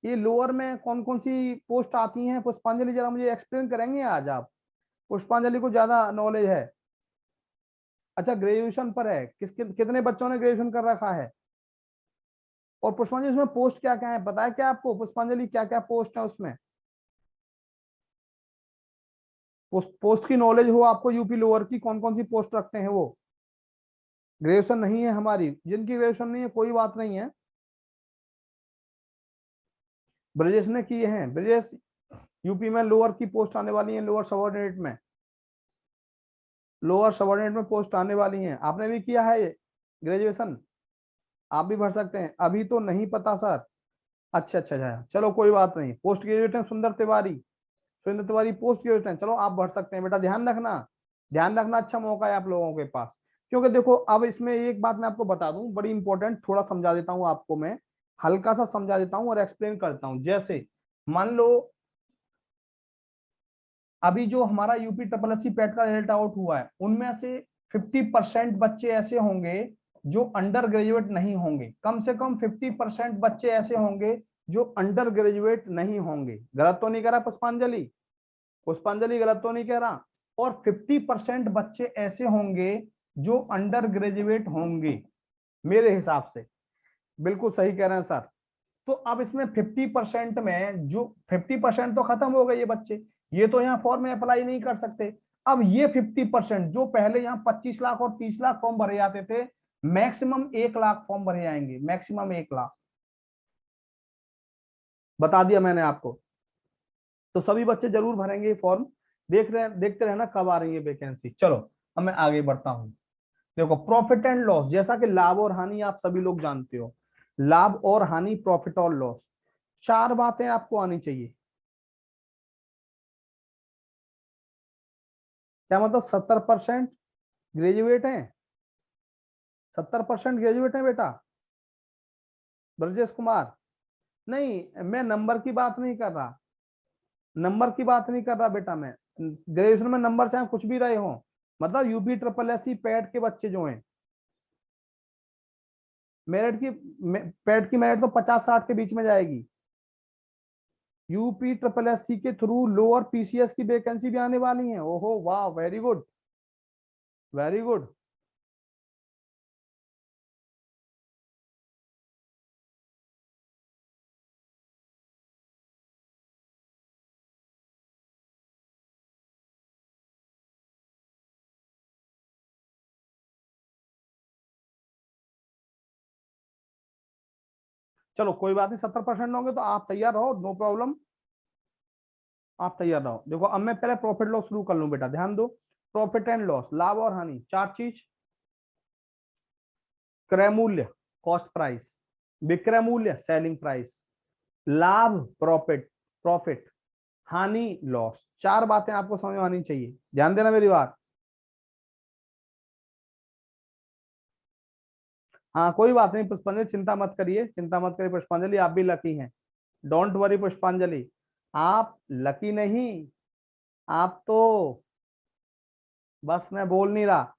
ये लोअर में कौन कौन सी पोस्ट आती हैं? पुष्पांजलि जरा मुझे एक्सप्लेन करेंगे आज आप? पुष्पांजलि को ज्यादा नॉलेज है। अच्छा ग्रेजुएशन पर है, कितने बच्चों ने ग्रेजुएशन कर रखा है? और पुष्पांजलि उसमें पोस्ट क्या क्या है पता है क्या आपको? पुष्पांजलि क्या क्या पोस्ट है उसमें? पोस्ट की नॉलेज हो आपको, यूपी लोअर की कौन कौन सी पोस्ट रखते हैं वो? ग्रेजुएशन नहीं है हमारी, जिनकी ग्रेजुएशन नहीं है कोई बात नहीं है, ब्रजेश ने किए हैं, ब्रजेश यूपी में लोअर की पोस्ट आने वाली है, लोअर सबऑर्डिनेट में, लोअर सबऑर्डिनेट में पोस्ट आने वाली है। आपने भी किया है ग्रेजुएशन, आप भी भर सकते हैं। अभी तो नहीं पता सर, अच्छा अच्छा अच्छा, चलो कोई बात नहीं। पोस्ट ग्रेजुएट है सुंदर तिवारी, सुरेंद्र तिवारी पोस्ट ग्रेजुएट हैं, चलो आप भर सकते हैं बेटा, ध्यान रखना, ध्यान रखना, अच्छा मौका है आप लोगों के पास। क्योंकि देखो अब इसमें एक बात मैं आपको बता दूं बड़ी इंपॉर्टेंट, थोड़ा समझा देता हूं आपको मैं, हल्का सा समझा देता हूं और एक्सप्लेन करता हूं। जैसे मान लो अभी जो हमारा UP triple S C PET का रिजल्ट आउट हुआ है, उनमें से 50% बच्चे ऐसे होंगे जो अंडर ग्रेजुएट नहीं होंगे, कम से कम 50% बच्चे ऐसे होंगे जो अंडर ग्रेजुएट नहीं होंगे। गलत तो नहीं कह रहा पुष्पांजलि? पुष्पांजलि गलत तो नहीं कह रहा? और 50% बच्चे ऐसे होंगे जो अंडर ग्रेजुएट होंगे, मेरे हिसाब से बिल्कुल सही कह रहे हैं सर। तो अब इसमें 50% में जो 50% तो खत्म हो गए ये बच्चे, ये तो यहाँ फॉर्म में अप्लाई नहीं कर सकते। अब ये 50% जो पहले यहाँ 25 लाख और 30 लाख फॉर्म भरे जाते थे, मैक्सिमम 1 लाख फॉर्म भरे जाएंगे, मैक्सिमम 1 लाख, बता दिया मैंने आपको। तो सभी बच्चे जरूर भरेंगे फॉर्म, देखते रहना कब आ रही है वैकेंसी। चलो अब मैं आगे बढ़ता हूं। देखो प्रॉफिट एंड लॉस, जैसा कि लाभ और हानि आप सभी लोग जानते हो, लाभ और हानि, प्रॉफिट और लॉस, चार बातें आपको आनी चाहिए। क्या मतलब? 70% ग्रेजुएट हैं, 70% ग्रेजुएट हैं बेटा? ब्रजेश कुमार, नहीं मैं नंबर की बात नहीं कर रहा, नंबर की बात नहीं कर रहा बेटा मैं। ग्रेजुएशन में नंबर चाहे कुछ भी रहे हो, मतलब UP triple S C PET के बच्चे जो हैं, मेरिट की, पैट की मेरिट तो 50-60 के बीच में जाएगी। यूपी ट्रिपल एस सी के थ्रू लोअर पीसीएस की वैकेंसी भी आने वाली है। ओहो वाह, वेरी गुड, वेरी गुड। चलो कोई बात नहीं, 70% होंगे तो आप तैयार रहो, नो प्रॉब्लम, आप तैयार रहो। देखो अब मैं पहले प्रॉफिट लॉस शुरू कर लूं बेटा, ध्यान दो। प्रॉफिट एंड लॉस, लाभ और हानि, चार चीज। क्रय मूल्य, कॉस्ट प्राइस, विक्रय मूल्य, सेलिंग प्राइस, लाभ, प्रॉफिट, प्रॉफिट, हानि, लॉस, चार बातें आपको समझ में आनी चाहिए, ध्यान देना मेरी बात। हाँ कोई बात नहीं पुष्पांजलि, चिंता मत करिए, चिंता मत करिए पुष्पांजलि, आप भी लकी हैं, डोंट वरी पुष्पांजलि, आप लकी नहीं, आप तो, बस मैं बोल नहीं रहा,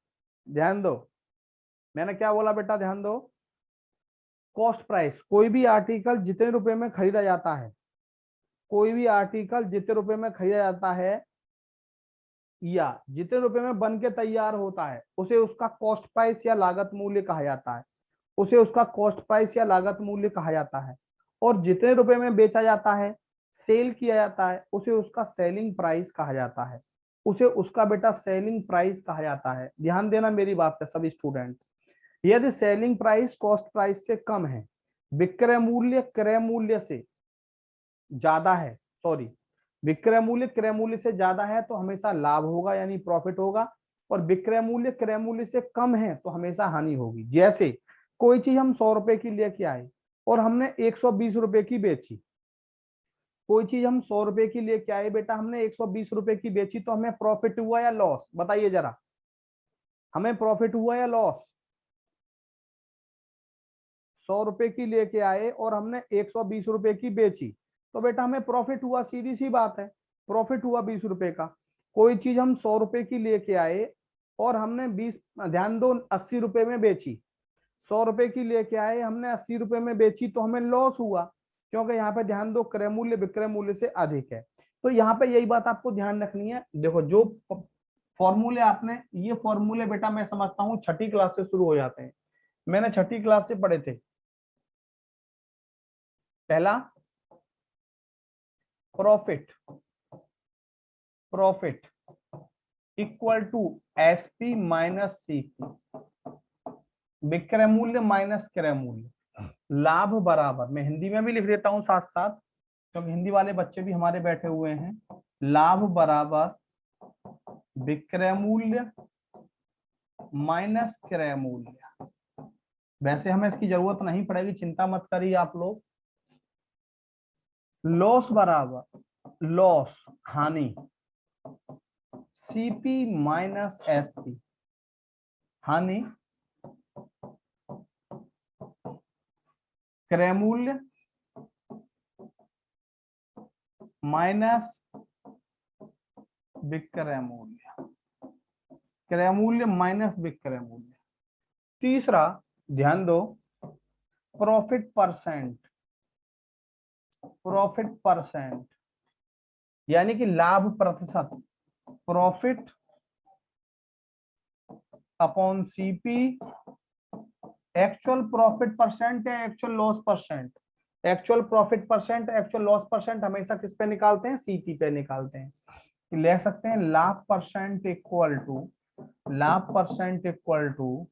ध्यान दो। मैंने क्या बोला बेटा, ध्यान दो। कॉस्ट प्राइस, कोई भी आर्टिकल जितने रुपए में खरीदा जाता है, कोई भी आर्टिकल जितने रुपए में खरीदा जाता है, या जितने रुपए में बन के तैयार होता है उसे उसका कॉस्ट प्राइस या लागत मूल्य कहा जाता है, उसे उसका कॉस्ट प्राइस या लागत मूल्य कहा जाता है। और जितने रुपए में बेचा जाता है, सेल किया जाता है, उसे उसका सेलिंग प्राइस कहा जाता है, उसे उसका बेटा सेलिंग प्राइस कहा जाता है। ध्यान देना मेरी बात पे सभी स्टूडेंट, यदि सेलिंग प्राइस कॉस्ट प्राइस से कम है, विक्रय मूल्य क्रय मूल्य से ज्यादा है, सॉरी, विक्रय मूल्य क्रय मूल्य से ज्यादा है तो हमेशा लाभ होगा यानी प्रॉफिट होगा, और विक्रय मूल्य क्रय मूल्य से कम है तो हमेशा हानि होगी। जैसे कोई चीज हम 100 रुपए की लेके आए और हमने 120 रुपए की बेची, कोई चीज हम 100 रुपए की लेके आए बेटा, हमने 120 रुपए की बेची, तो हमें प्रॉफिट हुआ या लॉस, बताइए जरा, हमें प्रॉफिट हुआ या लॉस? 100 रुपए की लेके आए और हमने 120 रुपए की बेची, तो बेटा हमें प्रॉफिट हुआ, सीधी सी बात है, प्रॉफिट हुआ 20 रुपए का। कोई चीज हम 100 रुपए की लेके आए और हमने 20, ध्यान दो, 80 रुपए में बेची, 100 रुपए की लेके आए हमने 80 रुपए में बेची, तो हमें लॉस हुआ, क्योंकि यहाँ पे ध्यान दो क्रय मूल्य विक्रय मूल्य से अधिक है। तो यहाँ पे यही बात आपको ध्यान रखनी है। देखो जो फॉर्मूले आपने, ये फॉर्मूले बेटा मैं समझता हूँ छठी क्लास से शुरू हो जाते हैं, मैंने छठी क्लास से पढ़े थे। पहला profit, profit equal to SP minus CP, विक्रय मूल्य माइनस क्रय मूल्य, लाभ बराबर, मैं हिंदी में भी लिख देता हूं साथ साथ क्योंकि हिंदी वाले बच्चे भी हमारे बैठे हुए हैं, लाभ बराबर विक्रय मूल्य माइनस क्रय मूल्य। वैसे हमें इसकी जरूरत नहीं पड़ेगी, चिंता मत करिए आप लोग। लॉस बराबर लॉस हानि, सीपी माइनस एसपी, हानि क्रय मूल्य माइनस विक्रय मूल्य, क्रय मूल्य माइनस विक्रय मूल्य। तीसरा ध्यान दो प्रॉफिट परसेंट, प्रॉफिट परसेंट यानी कि लाभ प्रतिशत, profit upon CP, actual profit percent या actual loss percent, actual profit percent actual loss percent हमेशा किस पे निकालते हैं, सीपी पे निकालते हैं। ले सकते हैं लाभ परसेंट इक्वल टू, लाभ परसेंट इक्वल टू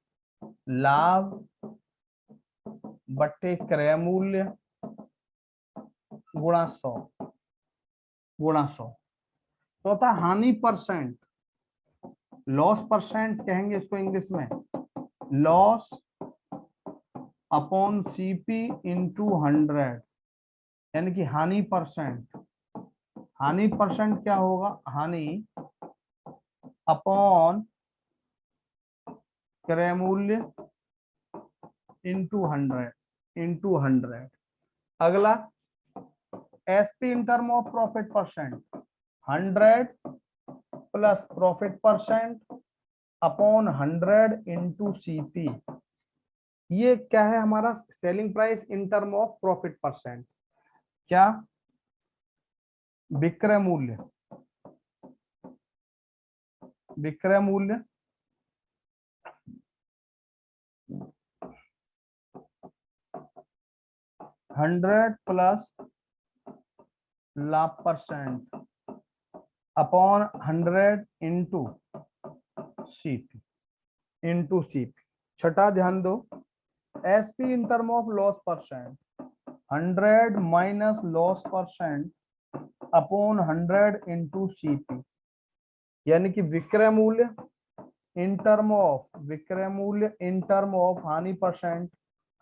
लाभ बट्टे क्रय मूल्य गुणा 100, गुणा 100। चौथा हानि परसेंट, लॉस परसेंट कहेंगे इसको इंग्लिश में, लॉस अपॉन सीपी इंटू 100, यानी कि हानि परसेंट, हानि परसेंट क्या होगा, हानि अपॉन क्रय मूल्य इंटू 100, इंटू 100। अगला SP in term of profit percent, 100 plus profit percent upon 100 into CP. ये क्या है हमारा selling price in term of profit percent, क्या विक्रय मूल्य, विक्रय मूल्य 100 प्लस लाभ percent upon 100 into CP, into CP. छठा ध्यान दो SP in term of loss percent, 100 minus loss percent upon 100 into CP, यानी कि विक्रय मूल्य इन टर्म ऑफ, विक्रय मूल्य इन टर्म ऑफ हानि परसेंट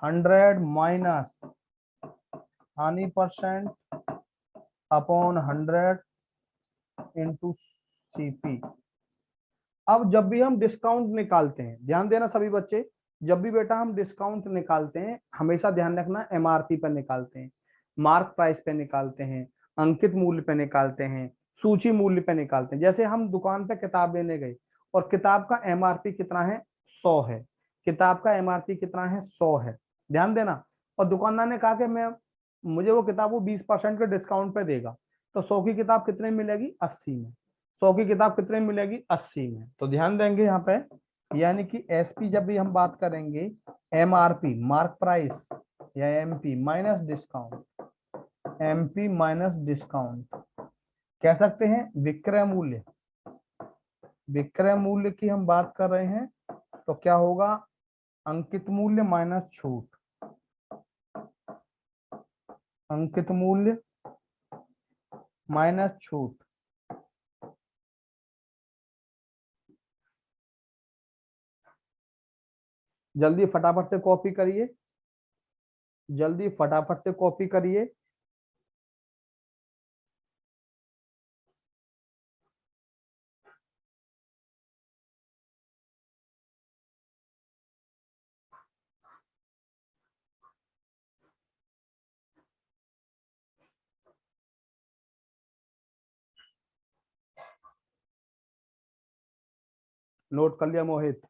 100 माइनस हानि परसेंट अपॉन 100 इंटू सीपी। अब जब भी हम डिस्काउंट निकालते हैं, ध्यान देना सभी बच्चे, जब भी बेटा हम डिस्काउंट निकालते हैं हमेशा ध्यान रखना एमआरपी पर निकालते हैं, मार्क प्राइस पे निकालते हैं, अंकित मूल्य पे निकालते हैं, सूची मूल्य पे निकालते हैं। जैसे हम दुकान पे किताब लेने गए और किताब का एमआरपी कितना है, 100 है, किताब का एमआरपी कितना है, 100 है, ध्यान देना। और दुकानदार ने कहा कि मैं, मुझे वो किताब वो 20% के डिस्काउंट पे देगा, तो 100 की किताब कितने में मिलेगी, 80 में। 100 की किताब कितने में मिलेगी? 80 में। तो ध्यान देंगे यहाँ पे, यानी कि एसपी जब भी हम बात करेंगे, एमआरपी मार्क प्राइस या MP minus discount, MP minus discount कह सकते हैं विक्रय मूल्य। विक्रय मूल्य की हम बात कर रहे हैं तो क्या होगा? अंकित मूल्य माइनस छूट, अंकित मूल्य माइनस छूट। जल्दी फटाफट से कॉपी करिए, जल्दी फटाफट से कॉपी करिए। नोट कर लिया मोहित?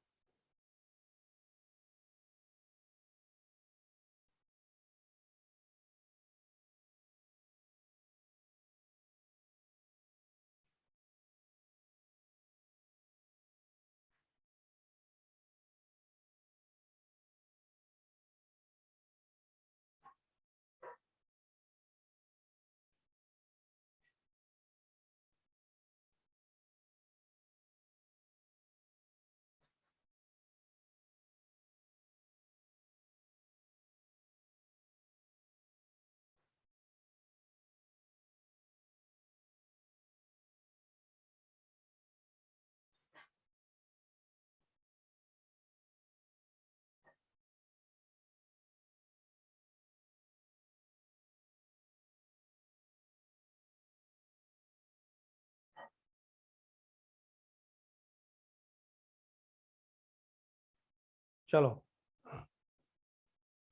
चलो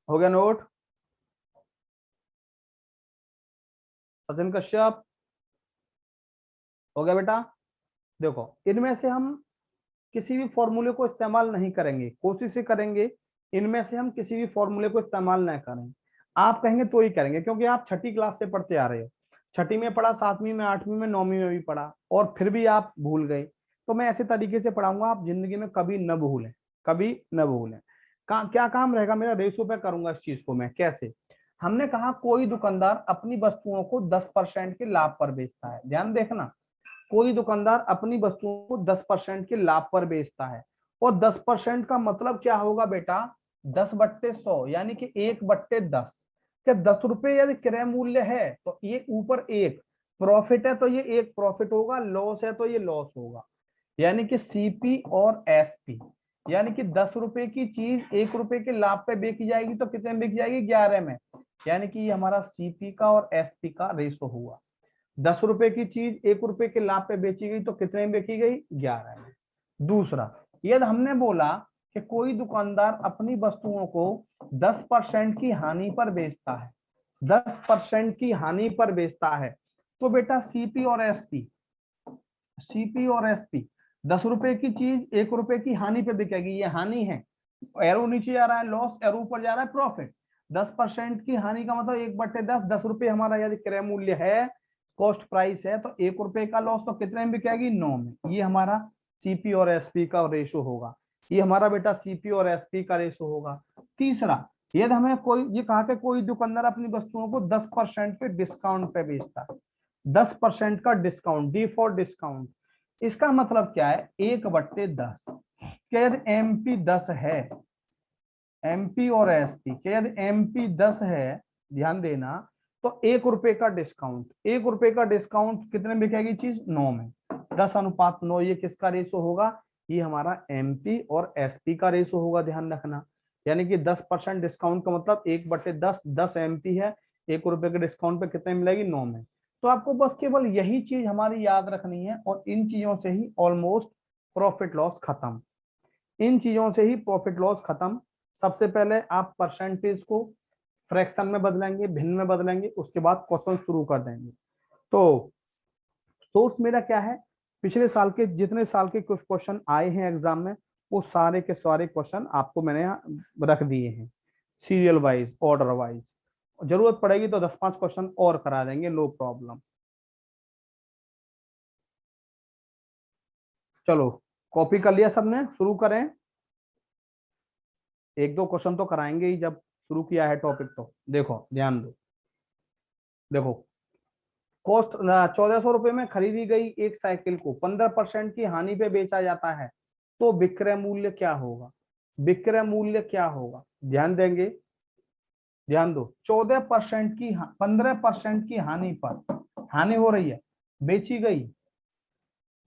हो गया नोट? सचिन कश्यप हो गया बेटा? देखो इनमें से हम किसी भी फॉर्मूले को इस्तेमाल नहीं करेंगे, कोशिश ही करेंगे इनमें से हम किसी भी फॉर्मूले को इस्तेमाल ना करें। आप कहेंगे तो ही करेंगे, क्योंकि आप छठी क्लास से पढ़ते आ रहे हो। छठी में पढ़ा, सातवीं में, आठवीं में, नौवीं में भी पढ़ा, और फिर भी आप भूल गए। तो मैं ऐसे तरीके से पढ़ाऊंगा, आप जिंदगी में कभी न भूलें, कभी न भूलें। क्या काम रहेगा मेरा? रेशो पे करूंगा इस चीज को मैं। कैसे? हमने कहा कोई दुकानदार अपनी वस्तुओं को 10% के लाभ पर बेचता है। ध्यान देखना, कोई दुकानदार अपनी वस्तुओं को 10% के लाभ पर बेचता है। और 10% का मतलब क्या होगा बेटा? 10/100 यानी कि 1/10। क्या 10 रुपए यदि क्रय मूल्य है तो ये ऊपर एक प्रॉफिट है, तो ये एक प्रॉफिट होगा, लॉस है तो ये लॉस होगा। यानी कि सीपी और एसपी, यानी कि 10 रुपए की चीज 1 रुपए के लाभ पे बेची जाएगी तो कितने में बेची जाएगी? 11 में। यानी कि ये हमारा सीपी का और एसपी का रेशो हुआ। 10 रुपए की चीज 1 रुपए के लाभ पे बेची गई तो कितने में बेची गई? 11 में। दूसरा, यदि हमने बोला कि कोई दुकानदार अपनी वस्तुओं को 10% की हानि पर बेचता है, 10% की हानि पर बेचता है, तो बेटा सीपी और एसपी, सीपी और एसपी, 10 रुपए की चीज 1 रुपए की हानि पे बिकेगी, ये हानि है। एरो नीचे जा रहा है लॉस, एरो ऊपर जा रहा है प्रॉफिट। 10% की हानि का मतलब 1/10, 10 रुपए हमारा यदि क्रय मूल्य है, कॉस्ट प्राइस है, तो 1 रुपए का लॉस तो कितने में बिकेगी? 9 में। ये हमारा सीपी और एसपी का रेशो होगा। ये हमारा बेटा सीपी और एसपी का रेशो होगा। तीसरा, यदि हमें कोई ये कहा कि कोई दुकानदार अपनी वस्तुओं को 10% पे डिस्काउंट पे बेचता है, 10% का डिस्काउंट, डी फॉर डिस्काउंट, इसका मतलब क्या है? 1/10। क्या यदि एमपी 10 है, एमपी और एसपी के यदि एमपी 10 है, ध्यान देना, तो 1 रुपए का डिस्काउंट, 1 रुपए का डिस्काउंट कितने में बिकेगी चीज? 9 में। 10/9 ये किसका रेशो होगा? ये हमारा एमपी और एसपी का रेशो होगा, ध्यान रखना। यानी कि 10% डिस्काउंट का मतलब 1/10, 10 एमपी है, 1 रुपए के डिस्काउंट पे कितने मिलेगी? 9 में। तो आपको बस केवल यही चीज हमारी याद रखनी है, और इन चीजों से ही ऑलमोस्ट प्रॉफिट लॉस खत्म, इन चीजों से ही प्रॉफिट लॉस खत्म। सबसे पहले आप परसेंटेज को फ्रैक्शन में बदलेंगे, भिन्न में बदलेंगे, उसके बाद क्वेश्चन शुरू कर देंगे। तो सोर्स मेरा क्या है? पिछले साल के जितने साल के कुछ क्वेश्चन आए हैं एग्जाम में, वो सारे के सारे क्वेश्चन आपको मैंने यहाँ रख दिए हैं, सीरियल वाइज, ऑर्डर वाइज। जरूरत पड़ेगी तो 10-5 क्वेश्चन और करा देंगे, नो प्रॉब्लम। चलो कॉपी कर लिया सबने, शुरू करें। एक दो क्वेश्चन तो कराएंगे ही जब शुरू किया है टॉपिक तो। देखो ध्यान दो, देखो कॉस्ट 1400 रुपए में खरीदी गई एक साइकिल को 15% की हानि पे बेचा जाता है, तो विक्रय मूल्य क्या होगा? विक्रय मूल्य क्या होगा? ध्यान देंगे, ध्यान दो। 14% की 15% की हानि पर, हानि हो रही है, बेची गई,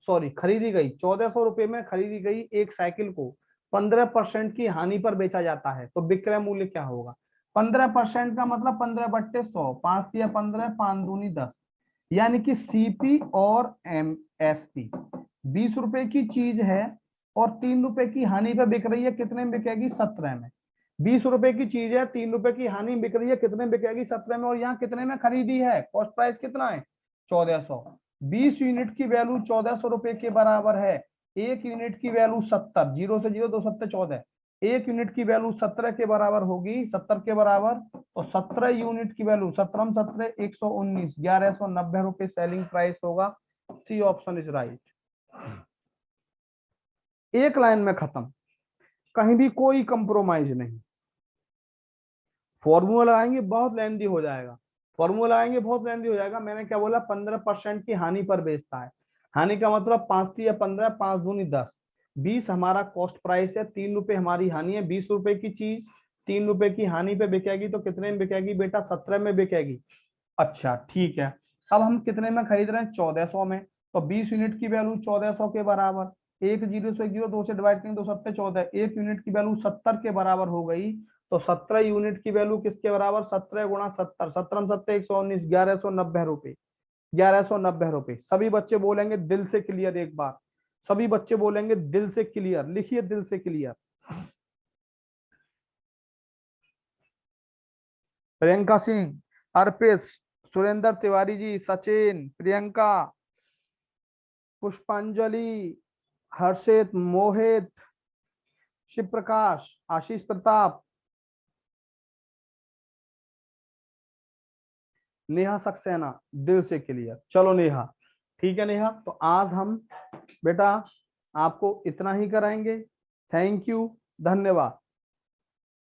सॉरी खरीदी गई, 1400 रुपए में खरीदी गई एक साइकिल को 15% की हानि पर बेचा जाता है, तो विक्रय मूल्य क्या होगा? 15% का मतलब 15/100, 5×15, 5×2=10, यानी कि सीपी और एमएसपी। 20 रुपए की चीज है और 3 रुपए की हानि पे बिक रही है, कितने में बिकेगी? 17 में। 20 रुपए की चीज है, 3 रुपए की हानि बिक रही है, कितने में बिकेगी? 17 में। और यहाँ कितने में खरीदी है? कॉस्ट प्राइस कितना है? 1400। 20 यूनिट की वैल्यू 1400 रुपए के बराबर है। एक यूनिट की वैल्यू 70, 0 से 0, 2 7 14, एक यूनिट की वैल्यू 17 के बराबर होगी, 70 के बराबर। तो 17 यूनिट की वैल्यू 17 17 119, 1190 रुपए सेलिंग प्राइस होगा। C option is right. एक लाइन में खत्म, कहीं भी कोई कंप्रोमाइज नहीं। फॉर्मूला लगाएंगे बहुत लेंदी हो जाएगा, फॉर्मूला लगाएंगे बहुत लेंदी हो जाएगा। मैंने क्या बोला? 15% की हानि पर बेचता है। हानि का मतलब 5×15, 5×2=10, 20 हमारा कॉस्ट प्राइस है, 3 रुपए हमारी हानि है। 20 रुपए की चीज 3 रुपए की हानि पे बिकेगी, तो कितने में बिकेगी बेटा? 17 में बिकेगी। अच्छा ठीक है, अब हम कितने में खरीद रहे हैं? 1400 में। तो 20 यूनिट की वैल्यू 1400 के बराबर, एक 0 से 0, 2 से डिवाइड करेंगे, 2 7 14, एक यूनिट की वैल्यू 70 के बराबर हो गई। तो 17 यूनिट की वैल्यू किसके बराबर? 17 × 70, 17 119, 1190 रुपए, 1190 रुपए। सभी बच्चे बोलेंगे दिल से क्लियर एक बार, सभी बच्चे बोलेंगे दिल से क्लियर, लिखिए दिल से क्लियर। प्रियंका सिंह, अर्पित, सुरेंद्र तिवारी जी, सचिन, प्रियंका, पुष्पांजलि, हर्षित, मोहित, शिव प्रकाश, आशीष प्रताप, नेहा सक्सेना, दिल से क्लियर। चलो नेहा, ठीक है नेहा, तो आज हम बेटा आपको इतना ही कराएंगे। थैंक यू, धन्यवाद।